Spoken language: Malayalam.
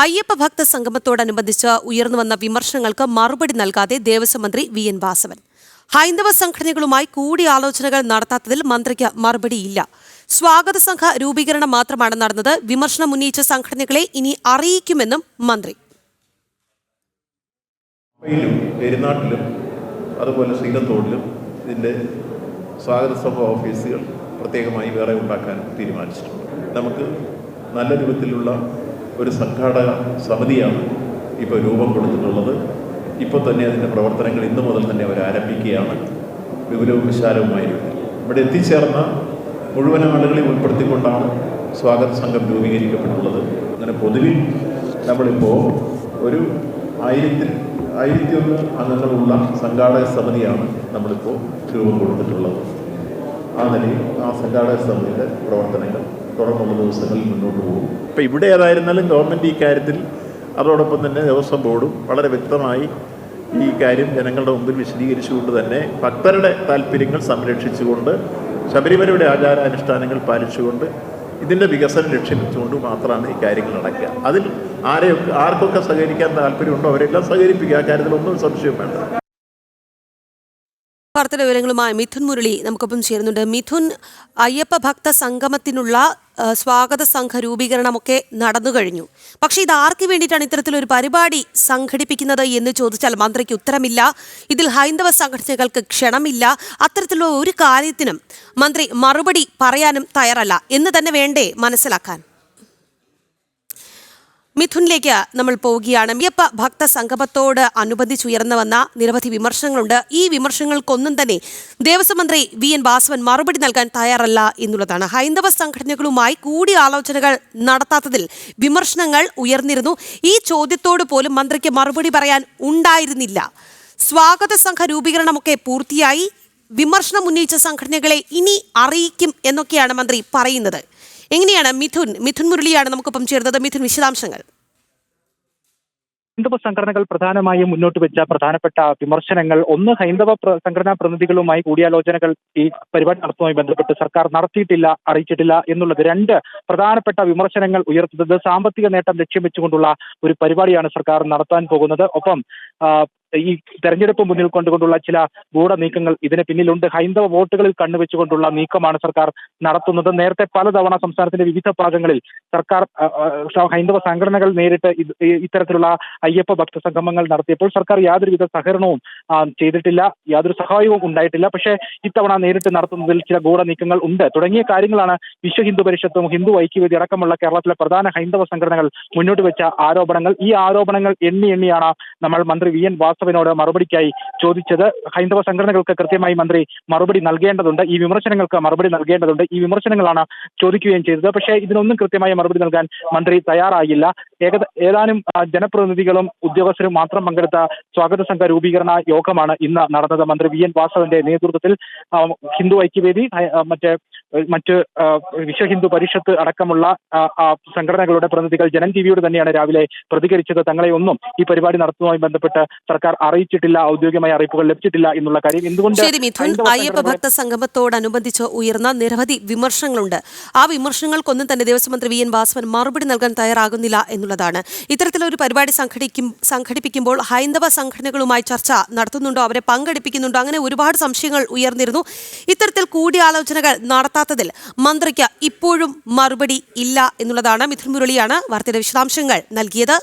അയ്യപ്പ ഭക്ത സംഗമത്തോടനുബന്ധിച്ച് ഉയർന്നുവന്ന വിമർശനങ്ങൾക്ക് മറുപടി നൽകാതെ ദേവസ്വം മന്ത്രി വി.എൻ. വാസവൻ. ഹൈന്ദവ സംഘടനകളുമായി കൂടിയാലോചനകൾ നടത്താത്തതിൽ മന്ത്രിക്ക് മറുപടിയില്ല. സ്വാഗത സംഘ രൂപീകരണം മാത്രമാണ് നടന്നത്. വിമർശനം ഉന്നയിച്ച സംഘടനകളെ ഇനി അറിയിക്കുമെന്നും മന്ത്രി. പെരുന്നാട്ടിലും അതുപോലെ ശ്രീലത്തോടിലും ഇതിൻ്റെ സ്വാഗത സംഘ ഓഫീസുകൾ പ്രത്യേകമായി വേറെ ഉണ്ടാക്കാൻ തീരുമാനിച്ചിട്ടുണ്ട്. നമുക്ക് നല്ല രൂപത്തിലുള്ള ഒരു സംഘാടക സമിതിയാണ് ഇപ്പോൾ രൂപം കൊടുത്തിട്ടുള്ളത്. ഇപ്പോൾ തന്നെ അതിൻ്റെ പ്രവർത്തനങ്ങൾ ഇന്നു മുതൽ തന്നെ അവർ ആരംഭിക്കുകയാണ്. വിപുലവും വിശാലവുമായ രീതിയിൽ ഇവിടെ എത്തിച്ചേർന്ന മുഴുവൻ ആളുകളെ ഉൾപ്പെടുത്തിക്കൊണ്ടാണ് സ്വാഗത സംഘം രൂപീകരിക്കപ്പെട്ടുള്ളത്. അങ്ങനെ പൊതുവിൽ നമ്മളിപ്പോൾ ഒരു 1001 അംഗങ്ങളുള്ള സംഘാടക സമിതിയാണ് നമ്മളിപ്പോൾ രൂപം കൊടുത്തിട്ടുള്ളത്. ആ നിലയിൽ ആ സംഘാടക സമിതിയുടെ പ്രവർത്തനങ്ങൾ തുടർന്നുള്ള ദിവസങ്ങളിൽ മുന്നോട്ട് പോകും. ഇപ്പോൾ ഇവിടെ ഏതായിരുന്നാലും ഗവൺമെൻറ് ഈ കാര്യത്തിൽ അതോടൊപ്പം തന്നെ ദേവസ്വം ബോർഡും വളരെ വ്യക്തമായി ഈ കാര്യം ജനങ്ങളുടെ മുമ്പിൽ വിശദീകരിച്ചുകൊണ്ട് തന്നെ ഭക്തരുടെ താല്പര്യങ്ങൾ സംരക്ഷിച്ചുകൊണ്ട് ശബരിമലയുടെ ആചാരാനുഷ്ഠാനങ്ങൾ പാലിച്ചുകൊണ്ട് ഇതിൻ്റെ വികസനം ലക്ഷ്യം വെച്ചുകൊണ്ട് മാത്രമാണ് ഈ കാര്യങ്ങൾ നടക്കുക. അതിൽ ആർക്കൊക്കെ സഹകരിക്കാൻ താല്പര്യമുണ്ടോ അവരെല്ലാം സഹകരിപ്പിക്കുക. ആ കാര്യത്തിലൊന്നും സംശയം വേണ്ട. വാർത്തയുടെ വിവരങ്ങളുമായി മിഥുൻ മുരളി നമുക്കൊപ്പം ചേരുന്നുണ്ട്. മിഥുൻ, അയ്യപ്പ ഭക്ത സംഗമത്തിനുള്ള സ്വാഗത സംഘ രൂപീകരണമൊക്കെ നടന്നു കഴിഞ്ഞു. പക്ഷേ ഇത് ആർക്ക് വേണ്ടിയിട്ടാണ് ഇത്തരത്തിലൊരു പരിപാടി സംഘടിപ്പിക്കുന്നത് എന്ന് ചോദിച്ചാൽ മന്ത്രിക്ക് ഉത്തരമില്ല. ഇതിൽ ഹൈന്ദവ സംഘടനകൾക്ക് ക്ഷണമില്ല. അത്തരത്തിലുള്ള ഒരു കാര്യത്തിനും മന്ത്രി മറുപടി പറയാനും തയ്യാറല്ല എന്ന് തന്നെ വേണ്ടേ മനസ്സിലാക്കാൻ? മിഥുനിലേക്ക് നമ്മൾ പോവുകയാണ്. അയ്യപ്പ ഭക്ത സംഗമത്തോട് അനുബന്ധിച്ചുയർന്നു വന്ന നിരവധി വിമർശനങ്ങളുണ്ട്. ഈ വിമർശനങ്ങൾക്കൊന്നും തന്നെ ദേവസ്വം മന്ത്രി വി.എൻ. വാസവൻ മറുപടി നൽകാൻ തയ്യാറല്ല എന്നുള്ളതാണ്. ഹൈന്ദവ സംഘടനകളുമായി കൂടിയാലോചനകൾ നടത്താത്തതിൽ വിമർശനങ്ങൾ ഉയർന്നിരുന്നു. ഈ ചോദ്യത്തോട് പോലും മന്ത്രിക്ക് മറുപടി പറയാൻ ഉണ്ടായിരുന്നില്ല. സ്വാഗത സംഘ രൂപീകരണമൊക്കെ പൂർത്തിയായി. വിമർശനം ഉന്നയിച്ച സംഘടനകളെ ഇനി അറിയിക്കും എന്നൊക്കെയാണ് മന്ത്രി പറയുന്നത്. എങ്ങനെയാണ് മിഥുൻ മുരളിയാണ് നമുക്കൊപ്പം ചേർന്നത്. മിഥുൻ, വിശദാംശങ്ങൾ. ഹൈന്ദവ സംഘടനകൾ പ്രധാനമായും മുന്നോട്ട് വെച്ച പ്രധാനപ്പെട്ട വിമർശനങ്ങൾ, ഒന്ന്, ഹൈന്ദവ സംഘടനാ പ്രതിനിധികളുമായി കൂടിയാലോചനകൾ ഈ പരിപാടി നടത്തുന്നതുമായി ബന്ധപ്പെട്ട് സർക്കാർ നടത്തിയിട്ടില്ല, അറിയിച്ചിട്ടില്ല എന്നുള്ളത്. രണ്ട് പ്രധാനപ്പെട്ട വിമർശനങ്ങൾ ഉയർത്തുന്നത് സാമ്പത്തിക നേട്ടം ലക്ഷ്യം വെച്ചുകൊണ്ടുള്ള ഒരു പരിപാടിയാണ് സർക്കാർ നടത്താൻ പോകുന്നത്. ഒപ്പം ഈ തെരഞ്ഞെടുപ്പ് മുന്നിൽ കൊണ്ടുകൊണ്ടുള്ള ചില ഗൂഢ നീക്കങ്ങൾ ഇതിന് പിന്നിലുണ്ട്. ഹൈന്ദവ വോട്ടുകളിൽ കണ്ണുവെച്ചുകൊണ്ടുള്ള നീക്കമാണ് സർക്കാർ നടത്തുന്നത്. നേരത്തെ പലതവണ സംസ്ഥാനത്തിന്റെ വിവിധ ഭാഗങ്ങളിൽ സർക്കാർ ഹൈന്ദവ സംഘടനകൾ നേരിട്ട് ഇത്തരത്തിലുള്ള അയ്യപ്പ ഭക്ത സംഗമങ്ങൾ നടത്തിയപ്പോൾ സർക്കാർ യാതൊരുവിധ സഹകരണവും ചെയ്തിട്ടില്ല, യാതൊരു സഹായവും ഉണ്ടായിട്ടില്ല. പക്ഷേ ഇത്തവണ നേരിട്ട് നടത്തുന്നതിൽ ചില ഗൂഢ നീക്കങ്ങൾ ഉണ്ട്. തുടങ്ങിയ കാര്യങ്ങളാണ് വിശ്വ ഹിന്ദു പരിഷത്തും ഹിന്ദു ഐക്യവേദി അടക്കമുള്ള കേരളത്തിലെ പ്രധാന ഹൈന്ദവ സംഘടനകൾ മുന്നോട്ട് വെച്ച ആരോപണങ്ങൾ. ഈ ആരോപണങ്ങൾ എണ്ണിയാണ് നമ്മൾ മന്ത്രി വി.എൻ. വാസവനോട് മറുപടിക്കായി ചോദിച്ചത്. ഹൈന്ദവ സംഘടനകൾക്ക് കൃത്യമായി മന്ത്രി മറുപടി നൽകേണ്ടതുണ്ട്, ഈ വിമർശനങ്ങൾക്ക് മറുപടി നൽകേണ്ടതുണ്ട്. ഈ വിമർശനങ്ങളാണ് ചോദിക്കുകയും ചെയ്തത്. പക്ഷേ ഇതിനൊന്നും കൃത്യമായ മറുപടി നൽകാൻ മന്ത്രി തയ്യാറായില്ല. ഏതാനും ജനപ്രതിനിധികളും ഉദ്യോഗസ്ഥരും മാത്രം പങ്കെടുത്ത സ്വാഗത സംഘ രൂപീകരണ യോഗമാണ് ഇന്ന് നടന്നത്. മന്ത്രി വി.എൻ. വാസവന്റെ നേതൃത്വത്തിൽ ഹിന്ദു ഐക്യവേദി, മറ്റ് വിശ്വ ഹിന്ദു പരിഷത്ത് അടക്കമുള്ള സംഘടനകളുടെ പ്രതിനിധികൾ ജനം ടിവിയോട് തന്നെയാണ് രാവിലെ പ്രതികരിച്ചത്. തങ്ങളെ ഒന്നും ഈ പരിപാടി നടത്തുന്നതുമായി ബന്ധപ്പെട്ട് സർക്കാർ അറിയിച്ചിട്ടില്ല, ഔദ്യോഗികമായ അറിയിപ്പുകൾ ലഭിച്ചിട്ടില്ല എന്നുള്ള കാര്യം. എന്തുകൊണ്ട് അയ്യപ്പ ഭക്ത സംഗമത്തോടനുബന്ധിച്ച് ഉയർന്ന നിരവധി വിമർശനങ്ങളുണ്ട്. ആ വിമർശനങ്ങൾക്കൊന്നും തന്നെ ദേവസ്വം മന്ത്രി വി.എൻ. വാസവൻ മറുപടി നൽകാൻ തയ്യാറാകുന്നില്ല എന്നുള്ളതാണ്. ഇത്തരത്തിലൊരു പരിപാടി സംഘടിപ്പിക്കുമ്പോൾ ഹൈന്ദവ സംഘടനകളുമായി ചർച്ച നടത്തുന്നുണ്ടോ, അവരെ പങ്കെടുപ്പിക്കുന്നുണ്ടോ, അങ്ങനെ ഒരുപാട് സംശയങ്ങൾ ഉയർന്നിരുന്നു. ഇത്തരത്തിൽ കൂടിയാലോചനകൾ നടത്താത്തതിൽ മന്ത്രിക്ക് ഇപ്പോഴും മറുപടി ഇല്ല എന്നുള്ളതാണ്. മിഥുൻ മുരളിയാണ് വാർത്തയുടെ വിശദാംശങ്ങൾ നൽകിയത്.